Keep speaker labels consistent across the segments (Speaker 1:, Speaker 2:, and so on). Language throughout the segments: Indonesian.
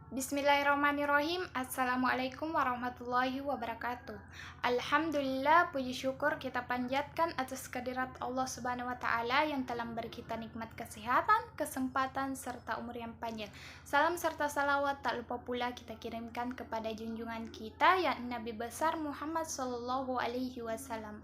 Speaker 1: Bismillahirrahmanirrahim. Assalamualaikum warahmatullahi wabarakatuh. Alhamdulillah, puji syukur kita panjatkan atas kehadirat Allah Subhanahu wa taala yang telah memberi kita nikmat kesehatan, kesempatan serta umur yang panjang. Salam serta salawat tak lupa pula kita kirimkan kepada junjungan kita yakni Nabi besar Muhammad sallallahu alaihi wasallam.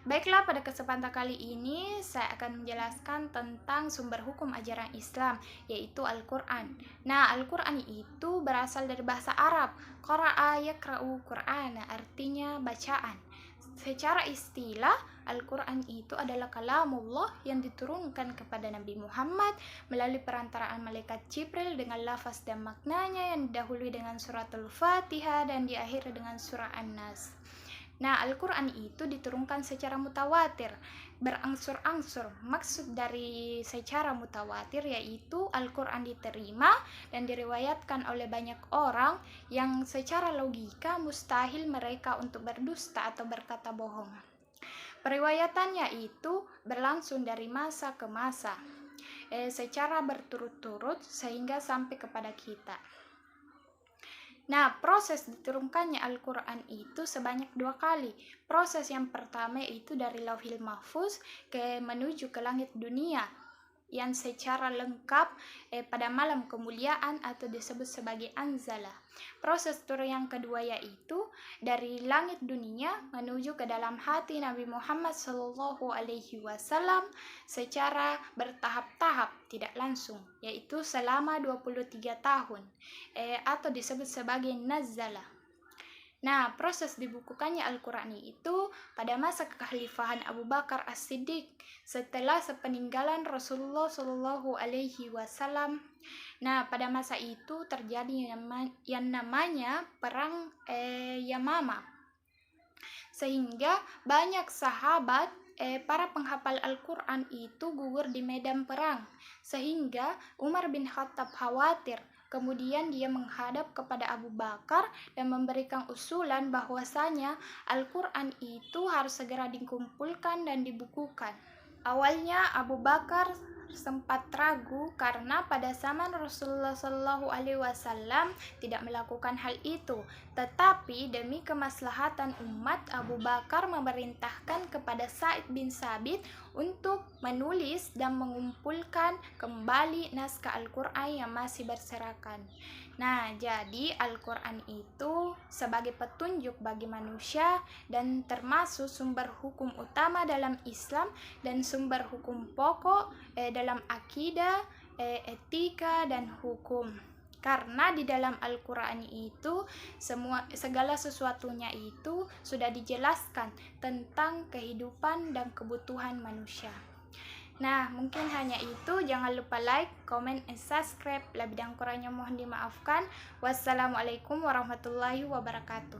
Speaker 1: Baiklah, pada kesempatan kali ini saya akan menjelaskan tentang sumber hukum ajaran Islam, yaitu Al-Quran. Nah, Al-Quran itu berasal dari bahasa Arab. Qara'a yakra'u Qur'ana, artinya bacaan. Secara istilah, Al-Quran itu adalah kalamullah yang diturunkan kepada Nabi Muhammad melalui perantaraan malaikat Jibril dengan lafaz dan maknanya yang didahului dengan surat Al-Fatihah dan diakhiri dengan surah An-Nas. Nah, Al-Quran itu diturunkan secara mutawatir, berangsur-angsur. Maksud dari secara mutawatir yaitu Al-Quran diterima dan diriwayatkan oleh banyak orang yang secara logika mustahil mereka untuk berdusta atau berkata bohong. Periwayatannya itu berlangsung dari masa ke masa, secara berturut-turut sehingga sampai kepada kita. Nah, proses diturunkannya Al-Quran itu sebanyak 2 kali. Proses yang pertama itu dari Lauhil Mahfuz menuju ke langit dunia yang secara lengkap pada malam kemuliaan atau disebut sebagai Anzala. Proses turun yang kedua yaitu dari langit dunia menuju ke dalam hati Nabi Muhammad sallallahu alaihi wasallam secara bertahap-tahap, tidak langsung, yaitu selama 23 tahun atau disebut sebagai Nazala. Nah, proses dibukukannya Al-Quran itu pada masa kekhalifahan Abu Bakar As-Siddiq setelah sepeninggalan Rasulullah Shallallahu Alaihi Wasallam. Nah, pada masa itu terjadi yang namanya perang Yamama, sehingga banyak sahabat para penghafal Al-Quran itu gugur di medan perang, sehingga Umar bin Khattab khawatir. Kemudian dia menghadap kepada Abu Bakar dan memberikan usulan bahwasanya Al-Quran itu harus segera dikumpulkan dan dibukukan. Awalnya Abu Bakar sempat ragu karena pada zaman Rasulullah Shallallahu Alaihi Wasallam tidak melakukan hal itu. Tetapi demi kemaslahatan umat, Abu Bakar memerintahkan kepada Sa'id bin Sabit untuk menulis dan mengumpulkan kembali naskah Al-Quran yang masih berserakan. Nah, jadi Al-Quran itu sebagai petunjuk bagi manusia dan termasuk sumber hukum utama dalam Islam dan sumber hukum pokok dalam akidah, etika, dan hukum. Karena di dalam Al-Quran itu segala sesuatunya itu sudah dijelaskan tentang kehidupan dan kebutuhan manusia. Nah, mungkin hanya itu. Jangan lupa like, comment, and subscribe. Lebih dan kurangnya mohon dimaafkan. Wassalamualaikum warahmatullahi wabarakatuh.